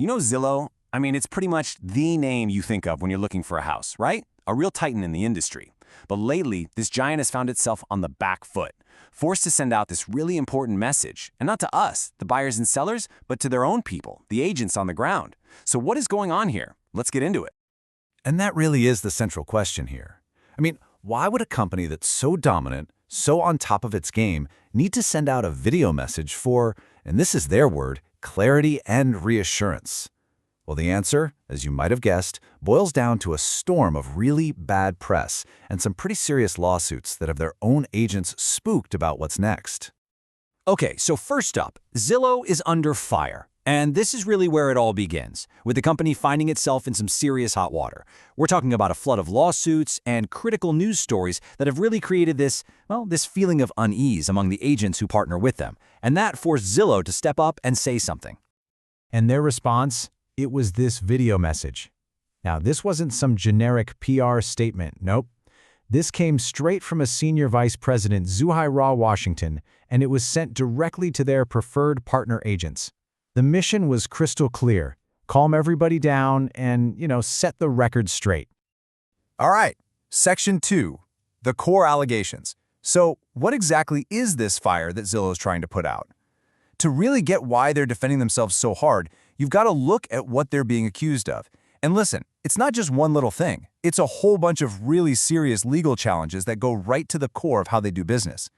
You know Zillow? I mean, it's pretty much the name you think of when you're looking for a house, right? A real titan in the industry. But lately, this giant has found itself on the back foot, forced to send out this really important message, and not to us, the buyers and sellers, but to their own people, the agents on the ground. So what is going on here? Let's get into it. And that really is the central question here. I mean, why would a company that's so dominant, so on top of its game, need to send out a video message for, and this is their word, clarity and reassurance? Well, the answer, as you might have guessed, boils down to a storm of really bad press and some pretty serious lawsuits that have their own agents spooked about what's next. Okay, so first up, Zillow is under fire. And this is really where it all begins, with the company finding itself in some serious hot water. We're talking about a flood of lawsuits and critical news stories that have really created this feeling of unease among the agents who partner with them. And that forced Zillow to step up and say something. And their response? It was this video message. Now, this wasn't some generic PR statement, nope. This came straight from a senior vice president, Zuhairah Washington, and it was sent directly to their preferred partner agents. The mission was crystal clear: calm everybody down and, set the record straight. All right, Section 2, the core allegations. So what exactly is this fire that Zillow is trying to put out? To really get why they're defending themselves so hard, you've got to look at what they're being accused of. And listen, it's not just one little thing. It's a whole bunch of really serious legal challenges that go right to the core of how they do business.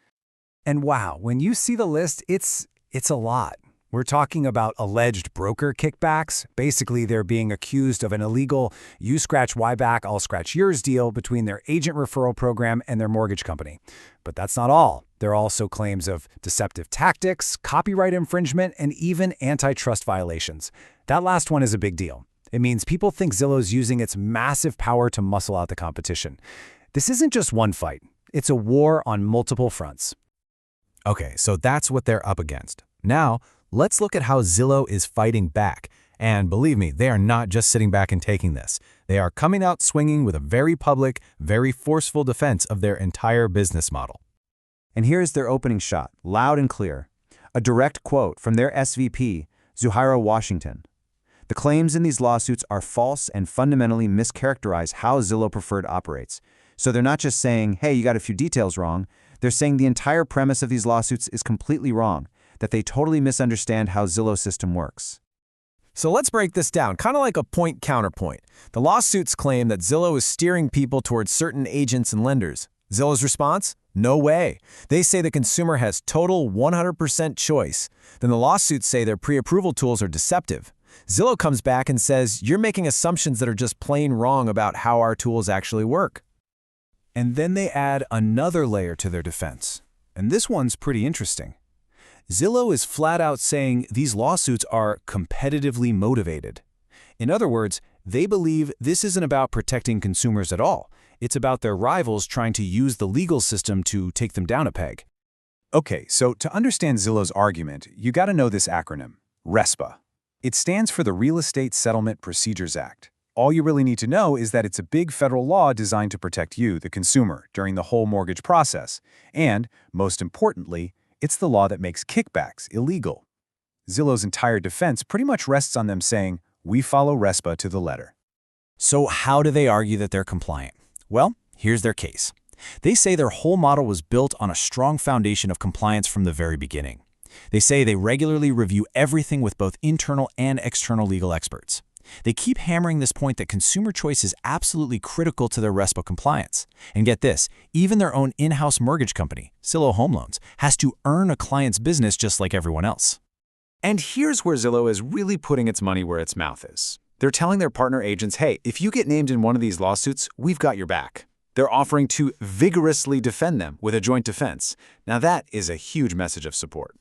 And wow, when you see the list, it's a lot. We're talking about alleged broker kickbacks. Basically, they're being accused of an illegal you scratch my back, I'll scratch yours deal between their agent referral program and their mortgage company. But that's not all. There are also claims of deceptive tactics, copyright infringement, and even antitrust violations. That last one is a big deal. It means people think Zillow's using its massive power to muscle out the competition. This isn't just one fight. It's a war on multiple fronts. Okay, so that's what they're up against. Now, let's look at how Zillow is fighting back. And believe me, they are not just sitting back and taking this. They are coming out swinging with a very public, very forceful defense of their entire business model. And here's their opening shot, loud and clear. A direct quote from their SVP, Zuhairah Washington. The claims in these lawsuits are false and fundamentally mischaracterize how Zillow Preferred operates. So they're not just saying, hey, you got a few details wrong. They're saying the entire premise of these lawsuits is completely wrong, that they totally misunderstand how Zillow's system works. So let's break this down, kind of like a point-counterpoint. The lawsuits claim that Zillow is steering people towards certain agents and lenders. Zillow's response? No way. They say the consumer has total 100% choice. Then the lawsuits say their pre-approval tools are deceptive. Zillow comes back and says, you're making assumptions that are just plain wrong about how our tools actually work. And then they add another layer to their defense. And this one's pretty interesting. Zillow is flat out saying these lawsuits are competitively motivated. In other words, they believe this isn't about protecting consumers at all. It's about their rivals trying to use the legal system to take them down a peg. Okay, so to understand Zillow's argument, you got to know this acronym, RESPA. It stands for the Real Estate Settlement Procedures Act. All you really need to know is that it's a big federal law designed to protect you, the consumer, during the whole mortgage process. And, most importantly, it's the law that makes kickbacks illegal. Zillow's entire defense pretty much rests on them saying, we follow RESPA to the letter. So how do they argue that they're compliant? Well, here's their case. They say their whole model was built on a strong foundation of compliance from the very beginning. They say they regularly review everything with both internal and external legal experts. They keep hammering this point that consumer choice is absolutely critical to their RESPA compliance. And get this, even their own in-house mortgage company, Zillow Home Loans, has to earn a client's business just like everyone else. And here's where Zillow is really putting its money where its mouth is. They're telling their partner agents, hey, if you get named in one of these lawsuits, we've got your back. They're offering to vigorously defend them with a joint defense. Now that is a huge message of support.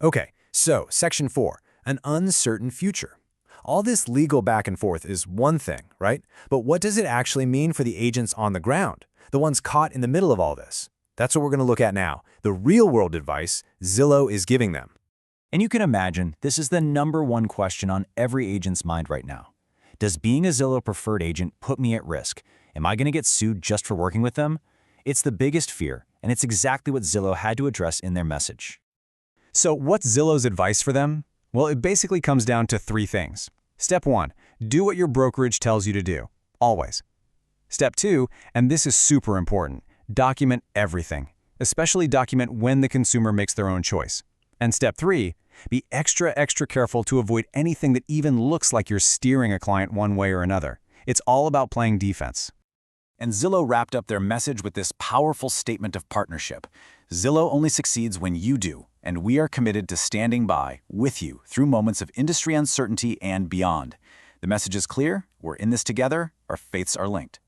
Okay, so Section 4, an uncertain future. All this legal back and forth is one thing, right? But what does it actually mean for the agents on the ground, the ones caught in the middle of all this? That's what we're going to look at now, the real-world advice Zillow is giving them. And you can imagine this is the #1 question on every agent's mind right now. Does being a Zillow Preferred agent put me at risk? Am I going to get sued just for working with them? It's the biggest fear, and it's exactly what Zillow had to address in their message. So what's Zillow's advice for them? Well, it basically comes down to 3 things. Step 1, do what your brokerage tells you to do, always. Step 2, and this is super important, document everything, especially document when the consumer makes their own choice. And step 3, be extra careful to avoid anything that even looks like you're steering a client one way or another. It's all about playing defense. And Zillow wrapped up their message with this powerful statement of partnership. Zillow only succeeds when you do, and we are committed to standing by, with you, through moments of industry uncertainty and beyond. The message is clear, we're in this together, our faiths are linked.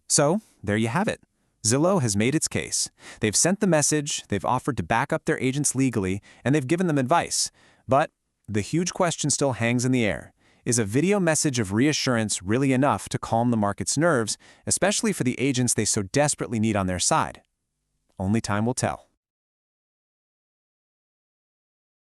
So, there you have it. Zillow has made its case. They've sent the message, they've offered to back up their agents legally, and they've given them advice. But the huge question still hangs in the air. Is a video message of reassurance really enough to calm the market's nerves, especially for the agents they so desperately need on their side? Only time will tell.